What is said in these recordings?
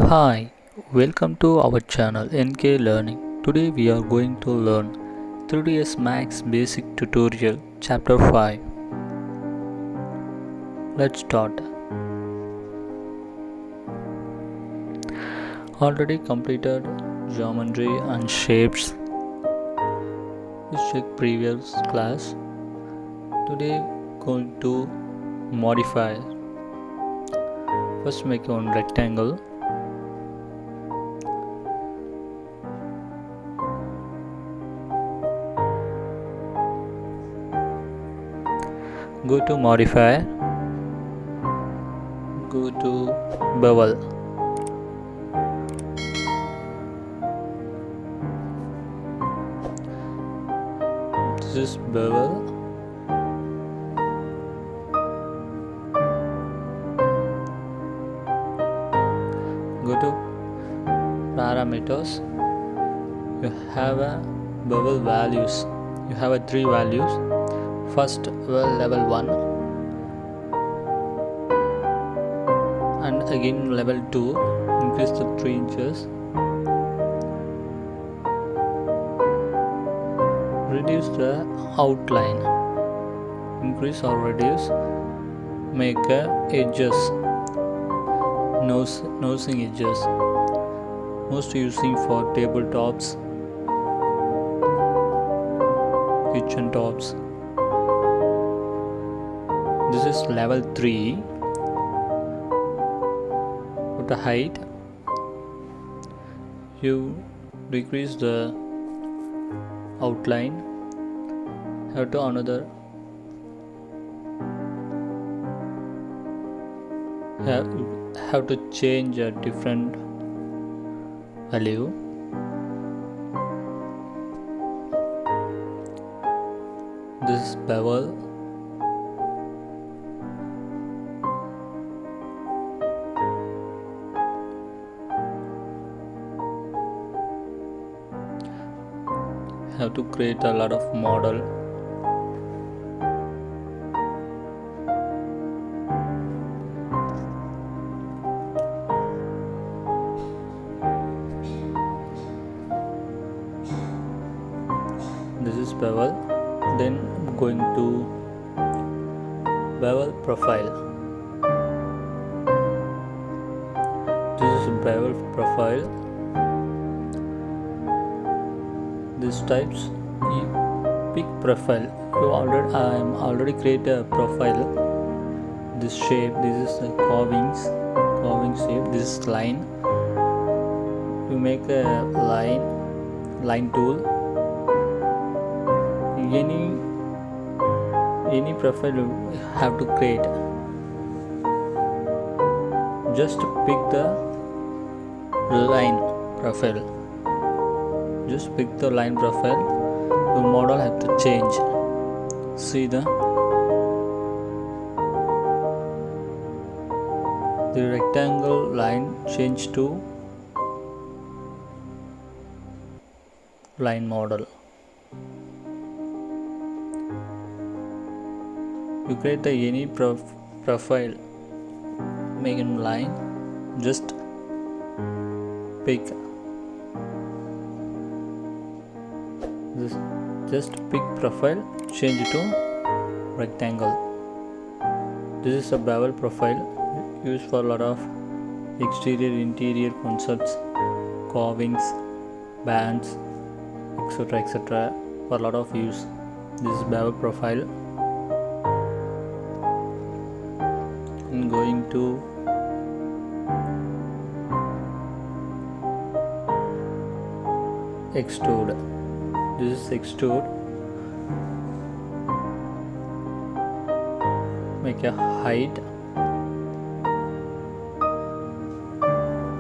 Hi, welcome to our channel NK Learning. Today we are going to learn 3ds Max Basic Tutorial Chapter 5. Let's start. Already completed geometry and shapes. Let's check previous class. Today going to modify. First make one rectangle. Go to Modifier, go to Bevel. This is Bevel. Go to Parameters. You have a Bevel values. You have a 3 values. First level 1 and again level 2, increase to 3 inches. Reduce the outline, increase or reduce. Make edges, nosing edges, most using for tabletops, kitchen tops. This is level 3. Put the height. You decrease the outline. Have to another. Have to change a different value. This is bevel. Have to create a lot of model. This is bevel. Then going to bevel profile. This is bevel profile. These types, pick profile. I am already created a profile. This shape, this is a carving shape. This is line. You make a line tool. Any profile you have to create. Just pick the line profile. Just pick the line profile. The model have to change. See the rectangle line change to line model. You create any profile, make in line. Just pick. Just pick profile, change it to rectangle. This is a bevel profile used for a lot of exterior interior concepts, carvings, bands, etc. for a lot of use. This is bevel profile. I'm going to extrude. This is extrude. Make a height.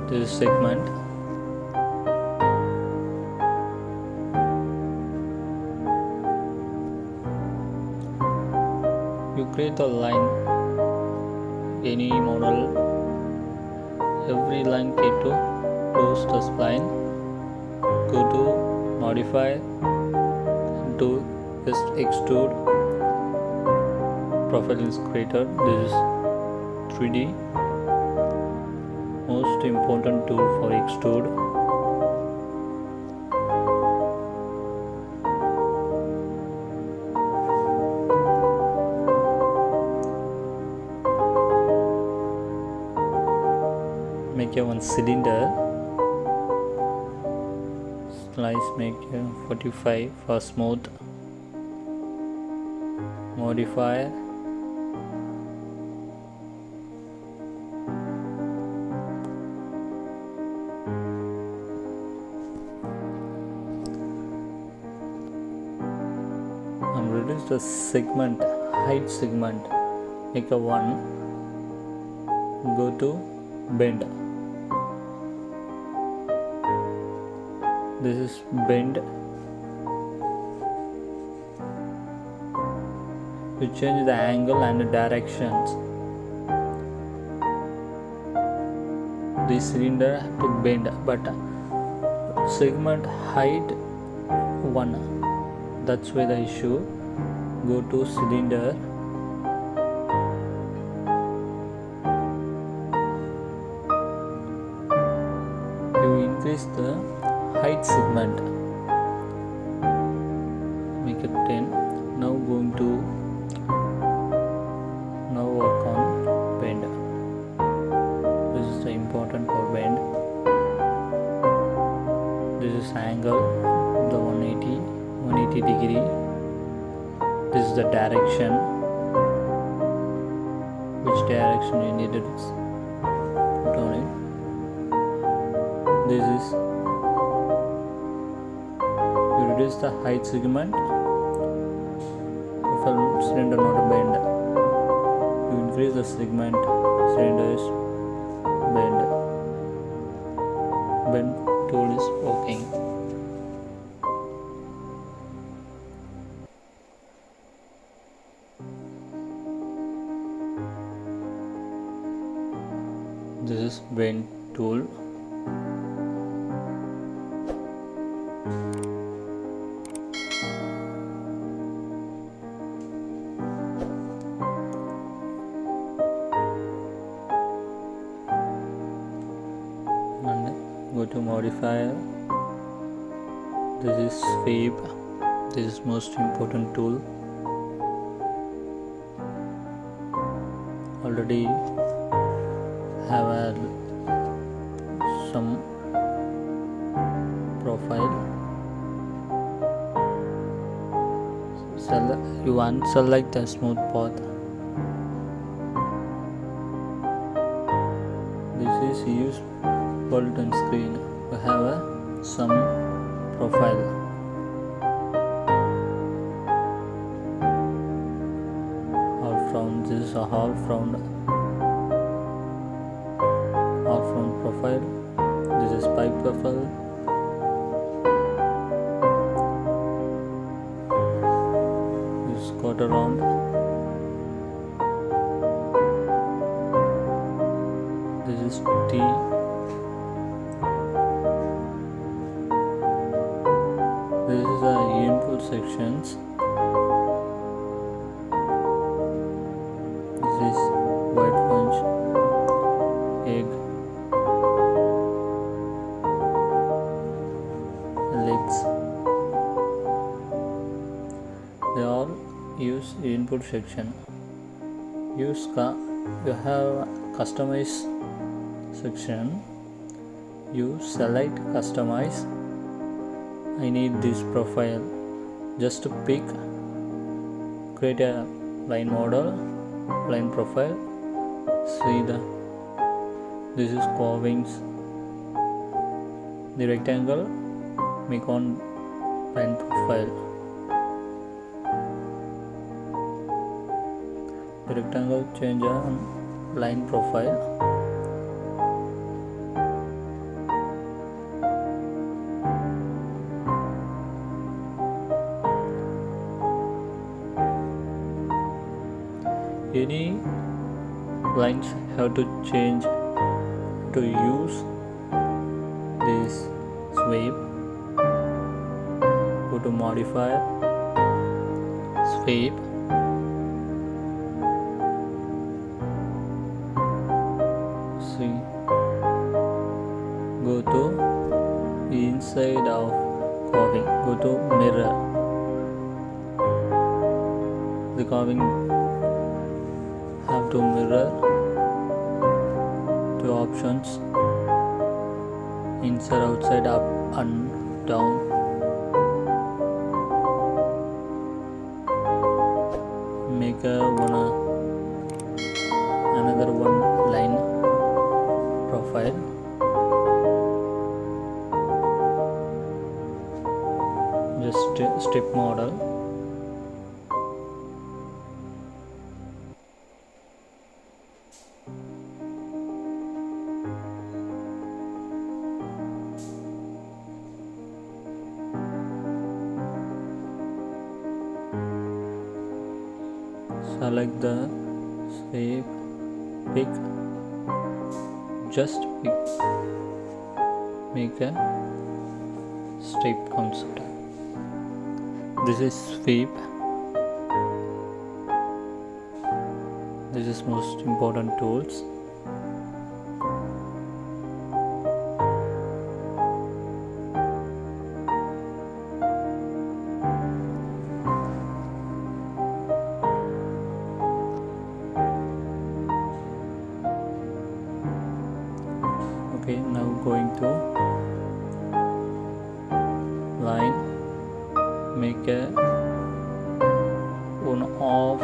This is segment. You create a line. Any model. Every line get to close the spline. Go to modify, do just extrude profile is created. This is 3D. most important tool for extrude. Make a one cylinder, slice make a 45 for smooth modifier. And reduce the segment, height segment, make a 1, go to bend. This is bend. You change the angle and the directions. The cylinder have to bend, but segment height 1. That's why the issue. Go to cylinder. You increase the height segment. Make it 10. Now going to work on bend. This is the important for bend. This is angle, the 180 degree. This is the direction. Which direction you need to put on it. This is, you reduce the height segment. Profile cylinder not a bend. You increase the segment, cylinder is bend. Bend tool is working. This is bend tool. Go to modifier. This is sweep. This is most important tool. Already have some profile. You unselect the smooth path. This is used bulletin screen. We have some profile. Half round. This is a half round profile. This is pipe profile. This is quarter round. This is T. This is the input sections. This is white punch, egg, legs. They all use input section. You have customize section. You select customize. I need this profile. Just to pick, create a line model, line profile. See this is carvings. The rectangle, make on line profile. The rectangle change on line profile. Any lines have to change to use this sweep. Go to modifier, sweep. See, to mirror. The carving have to mirror two options: inside, outside, up and down. Make another one line profile. Just strip model. Select the shape, pick, just pick, make a strip concept. This is sweep. This is most important tools. Okay, now going to line, make a one-off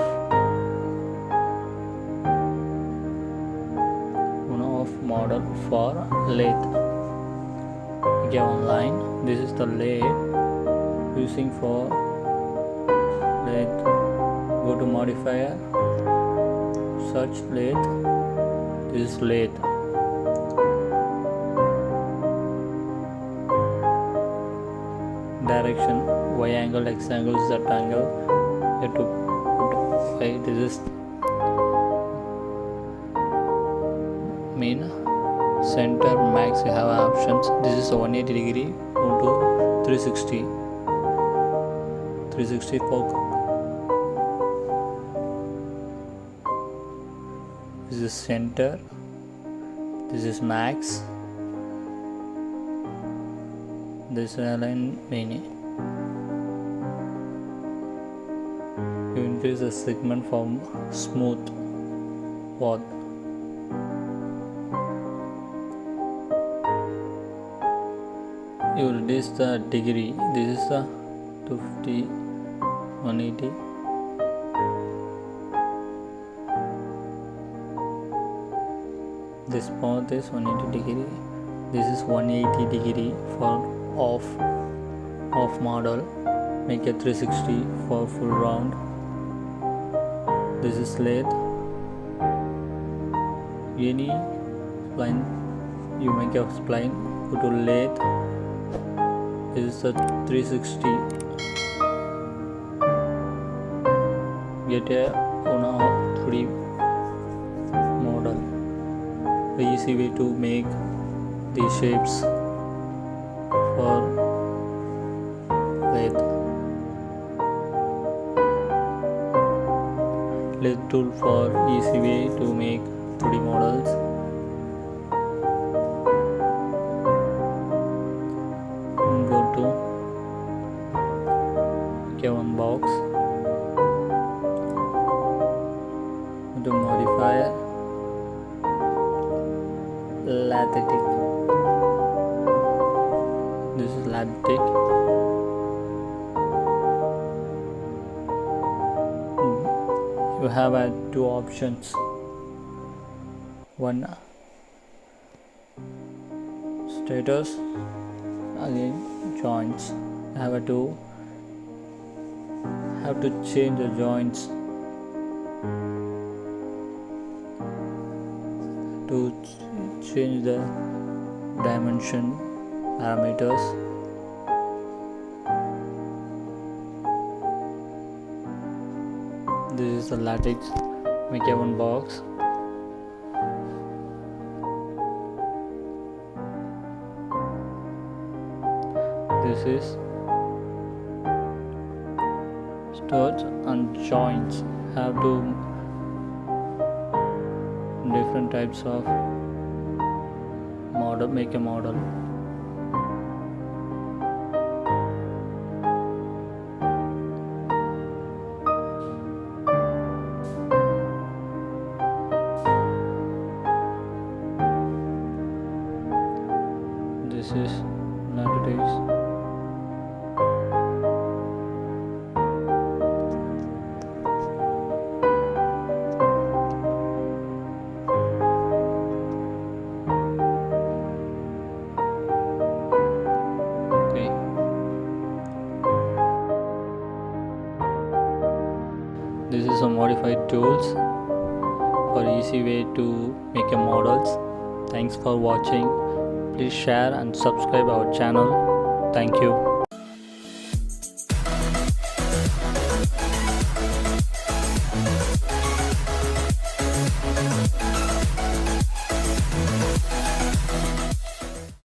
model for lathe. Okay, on line, this is the lathe using for lathe. Go to modifier, search lathe. This is lathe. Direction, y angle, x angle, z angle. You have to put this is mean center, max. You have options. This is 180 degree, go to 360 focus. This is center, this is max, this is align mini. You increase the segment from smooth path. You reduce the degree. This is the 250, 180. This path is 180 degree. This is 180 degree for off model. Make a 360 for full round. This is lathe. Any spline you make a spline, go to lathe. This is a 360. Get a 3D model. The easy way to make these shapes for lathe. Lathe tool for easy way to make 3D models. Go to K1 box, go to modifier, Lathe. This is Lathe. You have two options. One status, again joints. Have to change the joints to change the dimension parameters. This is the lattice. Make a one box. This is studs and joints. Have to different types of model. Make a model. modified tools for easy way to make a models. Thanks for watching. Please share and subscribe our channel. Thank you.